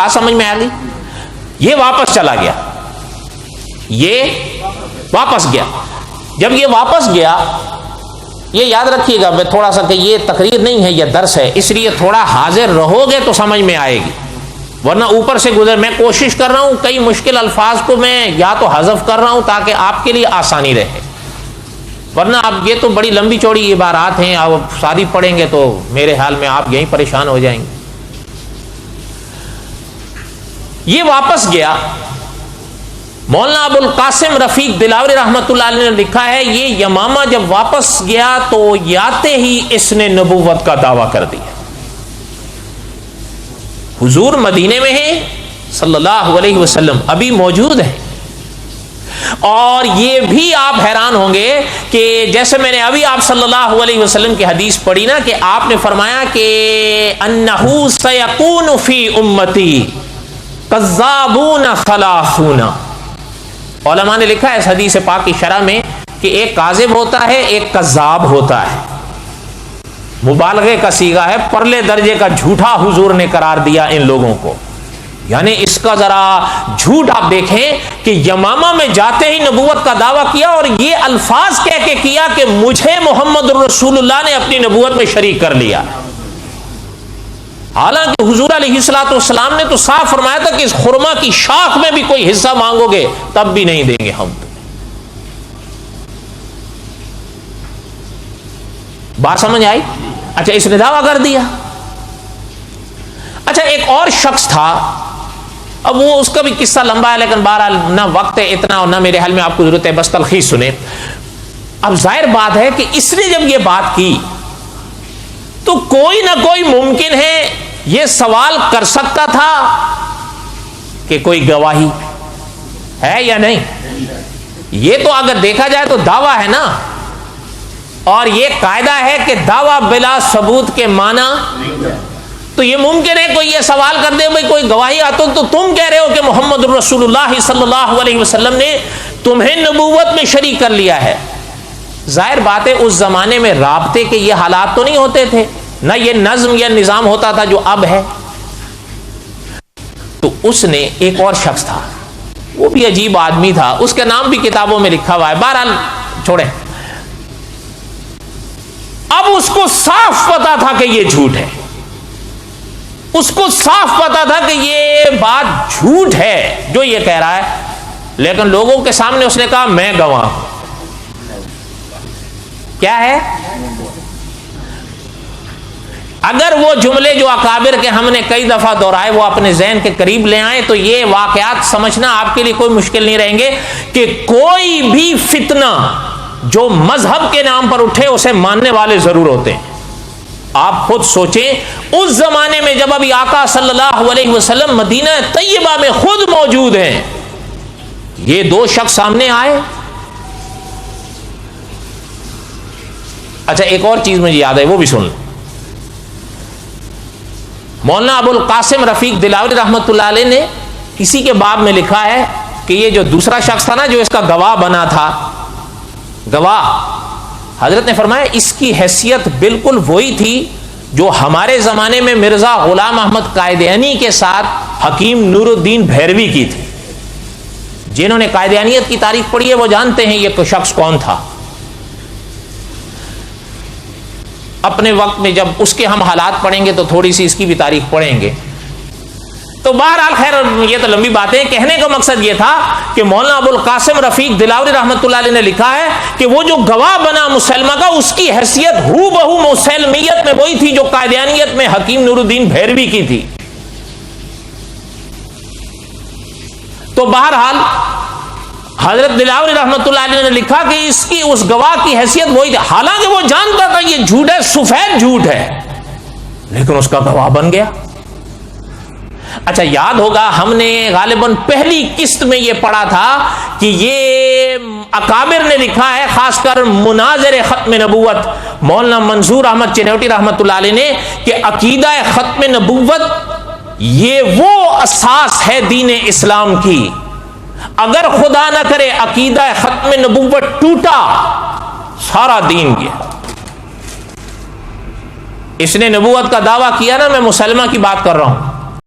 بات سمجھ میں آ گئی؟ یہ واپس چلا گیا، یہ واپس گیا. جب یہ واپس گیا، یہ یاد رکھیے گا میں تھوڑا سا کہ یہ تقریر نہیں ہے، یہ درس ہے، اس لیے تھوڑا حاضر رہو گے تو سمجھ میں آئے گی، ورنہ اوپر سے گزر. میں کوشش کر رہا ہوں کئی مشکل الفاظ کو میں یا تو حذف کر رہا ہوں تاکہ آپ کے لیے آسانی رہے، ورنہ اب یہ تو بڑی لمبی چوڑی عبارات ہیں، آپ ساری پڑھیں گے تو میرے حال میں آپ یہیں پریشان ہو جائیں گے. یہ واپس گیا. مولانا ابو القاسم رفیق دلاوری رحمۃ اللہ علیہ نے لکھا ہے، یہ یمامہ جب واپس گیا تو یاتے ہی اس نے نبوت کا دعویٰ کر دیا. حضور مدینے میں ہیں صلی اللہ علیہ وسلم، ابھی موجود ہیں، اور یہ بھی آپ حیران ہوں گے کہ جیسے میں نے ابھی آپ صلی اللہ علیہ وسلم کی حدیث پڑھی نا کہ آپ نے فرمایا کہ انہو سیکون فی امتی کذابون ثلاثون. علماء نے لکھا ہے اس حدیث پاک کی شرح میں کہ ایک کاذب ہوتا ہے، ایک کذاب ہوتا ہے. مبالغے کا صیغہ ہے، پرلے درجے کا جھوٹا حضور نے قرار دیا ان لوگوں کو. یعنی اس کا ذرا جھوٹ آپ دیکھیں کہ یمامہ میں جاتے ہی نبوت کا دعویٰ کیا اور یہ الفاظ کہہ کے کیا کہ مجھے محمد رسول اللہ نے اپنی نبوت میں شریک کر لیا. حالانکہ حضور علیہ الصلوۃ والسلام نے تو صاف فرمایا تھا کہ اس خرما کی شاخ میں بھی کوئی حصہ مانگو گے تب بھی نہیں دیں گے ہم تمہیں. بات سمجھ آئی؟ اچھا اس نے دعویٰ کر دیا. اچھا ایک اور شخص تھا، اب وہ اس کا بھی قصہ لمبا ہے لیکن بہرحال نہ وقت ہے اتنا اور نہ میرے حال میں آپ کو ضرورت ہے، بس تلخیص سنیں. اب ظاہر بات ہے کہ اس نے جب یہ بات کی تو کوئی نہ کوئی ممکن ہے یہ سوال کر سکتا تھا کہ کوئی گواہی ہے یا نہیں. یہ تو اگر دیکھا جائے تو دعویٰ ہے نا، اور یہ قاعدہ ہے کہ دعویٰ بلا ثبوت کے معنی. تو یہ ممکن ہے کوئی یہ سوال کر دے بھائی کوئی گواہی آتا تو تم کہہ رہے ہو کہ محمد رسول اللہ صلی اللہ علیہ وسلم نے تمہیں نبوت میں شریک کر لیا ہے. ظاہر بات ہے اس زمانے میں رابطے کے یہ حالات تو نہیں ہوتے تھے، نہ یہ نظم یا نظام ہوتا تھا جو اب ہے. تو اس نے ایک اور شخص تھا، وہ بھی عجیب آدمی تھا، اس کا نام بھی کتابوں میں لکھا ہوا ہے، بہرحال چھوڑیں. اب اس کو صاف پتا تھا کہ یہ جھوٹ ہے، اس کو صاف پتا تھا کہ یہ بات جھوٹ ہے جو یہ کہہ رہا ہے، لیکن لوگوں کے سامنے اس نے کہا میں گواہ ہوں. کیا ہے؟ اگر وہ جملے جو اکابر کے ہم نے کئی دفعہ دہرائے وہ اپنے ذہن کے قریب لے آئیں تو یہ واقعات سمجھنا آپ کے لیے کوئی مشکل نہیں رہیں گے کہ کوئی بھی فتنہ جو مذہب کے نام پر اٹھے اسے ماننے والے ضرور ہوتے ہیں. آپ خود سوچیں اس زمانے میں جب ابھی آقا صلی اللہ علیہ وسلم مدینہ طیبہ میں خود موجود ہیں، یہ دو شخص سامنے آئے. اچھا ایک اور چیز مجھے یاد ہے وہ بھی سن لیں. مولانا ابو القاسم رفیق دلاوری رحمۃ اللہ علیہ نے کسی کے باب میں لکھا ہے کہ یہ جو دوسرا شخص تھا نا جو اس کا گواہ بنا تھا، گواہ، حضرت نے فرمایا اس کی حیثیت بالکل وہی تھی جو ہمارے زمانے میں مرزا غلام احمد قائدیانی کے ساتھ حکیم نور الدین بھیروی کی تھی. جنہوں نے قائدیانیت کی تاریخ پڑھی ہے وہ جانتے ہیں یہ شخص کون تھا. اپنے وقت میں جب اس کے ہم حالات پڑھیں گے تو تھوڑی سی اس کی بھی تاریخ پڑھیں گے. تو بہرحال خیر یہ تو لمبی باتیں، کہنے کا مقصد یہ تھا کہ مولانا ابو القاسم رفیق دلاوری رحمۃ اللہ علیہ نے لکھا ہے کہ وہ جو گواہ بنا مسلمہ کا اس کی حیثیت ہو بہو مسلمیت میں وہی تھی جو قائدیانیت میں حکیم نور الدین بھیروی کی تھی. تو بہرحال حضرت دلاوری رحمۃ اللہ علیہ نے لکھا کہ اس کی اس گواہ کی حیثیت وہی تھی، حالانکہ وہ جانتا تھا یہ جھوٹ ہے، سفید جھوٹ ہے، لیکن اس کا گواہ بن گیا. اچھا یاد ہوگا ہم نے غالباً پہلی قسط میں یہ پڑھا تھا کہ یہ اکابر نے لکھا ہے، خاص کر مناظر ختم نبوت مولانا منظور احمد چنوٹی رحمۃ اللہ علیہ نے، کہ عقیدہ ختم نبوت یہ وہ اساس ہے دین اسلام کی. اگر خدا نہ کرے عقیدہ ختم نبوت ٹوٹا سارا دین گیا. اس نے نبوت کا دعویٰ کیا نا، میں مسلمہ کی بات کر رہا ہوں،